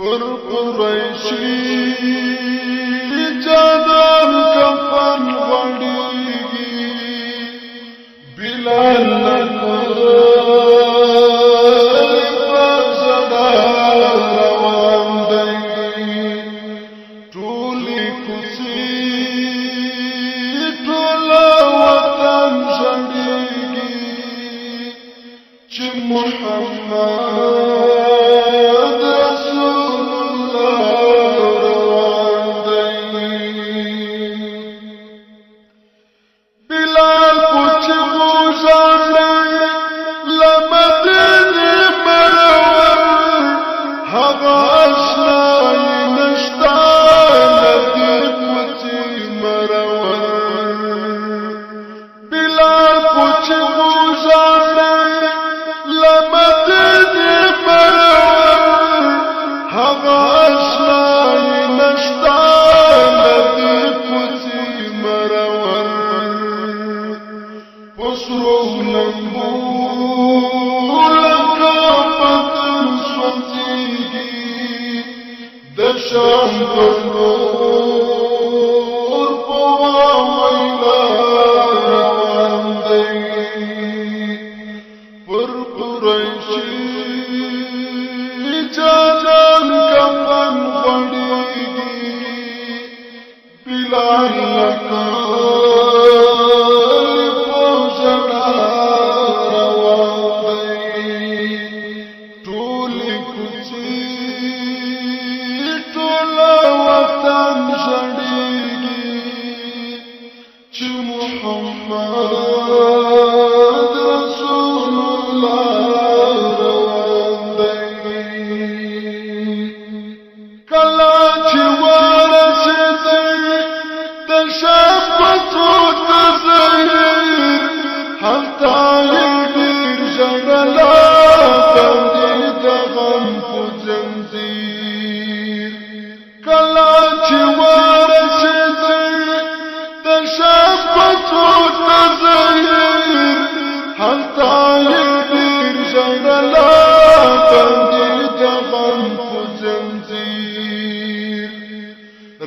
پر قریشی جانان کفن غړیږي بلال روان دی ټولې کوڅې ټول وطن ژړېږي چې محمد شام پر نور پوا ویلا روان دی پر قریشی جانان کفن غړیږي بلال لکه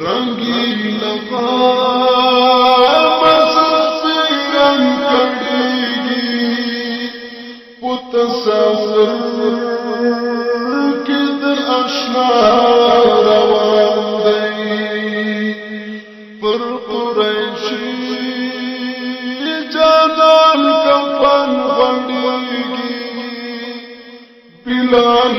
رنگین مسفرن کړيږي پتصور کې د آشنا روان دی پر قریشی جانان کفن غړيږي بلال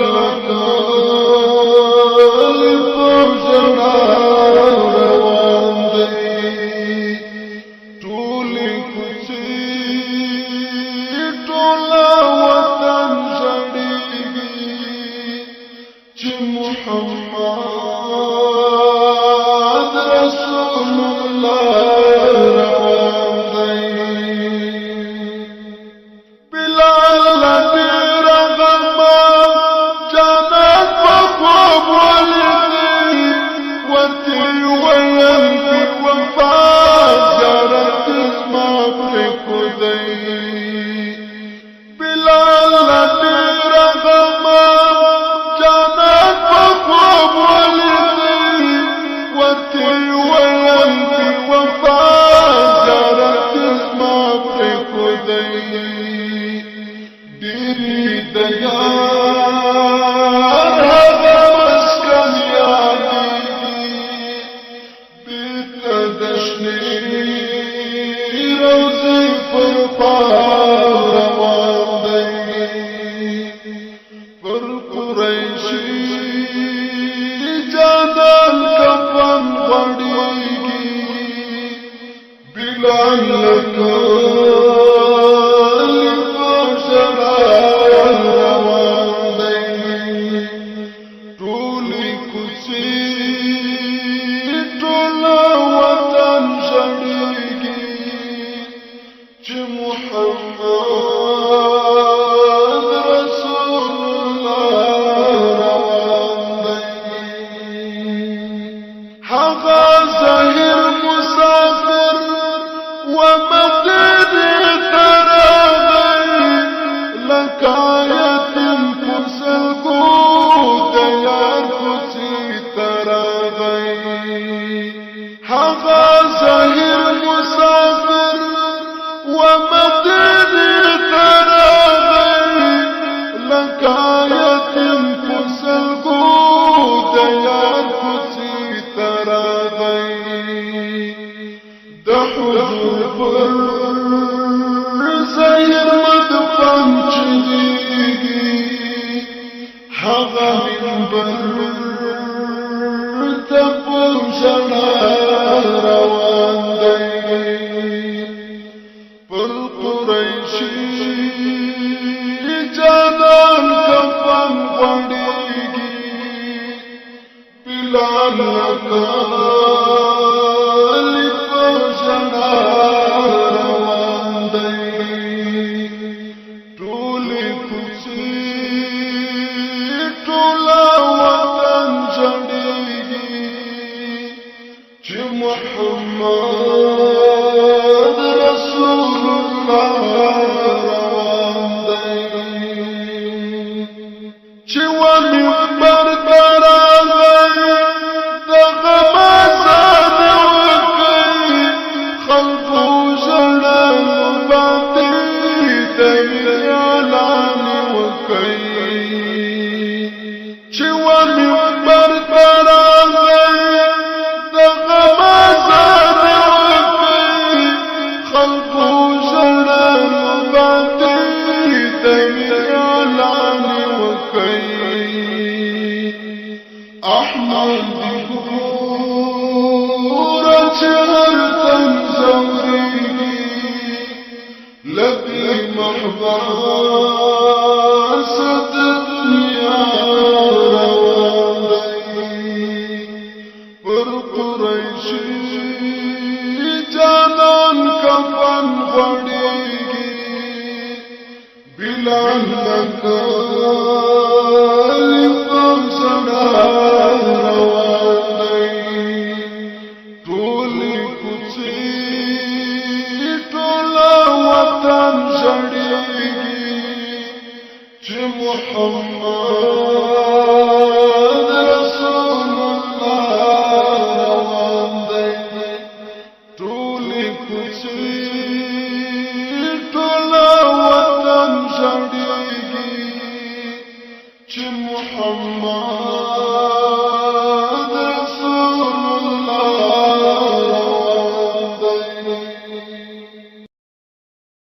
لکایت پسل کو تیار کچھ تپوشنا روان دی پر قریشی جانان کفن غړیږي بلال نکالی پوشنا روان دی ټولې کوڅې ټوله وطن جړیږي چې محمد رسول الله روان دی چې و منبر ته راغی دغه مازاد وکړي خلقو ژړل باندې د اعلان وکړي چې و منبر ته راغی دغه مازاد وکړي خلقو ژړل باندې د اعلان وکړي احمد ګور چې هر تن زوريږي لکه محبوب ست دنیا روان دی پر قریشی جانان کفن غړیږي بلال نکالی پوشنا روان دی ټولې کوڅې ټوله وطن ژړیږي چې محمد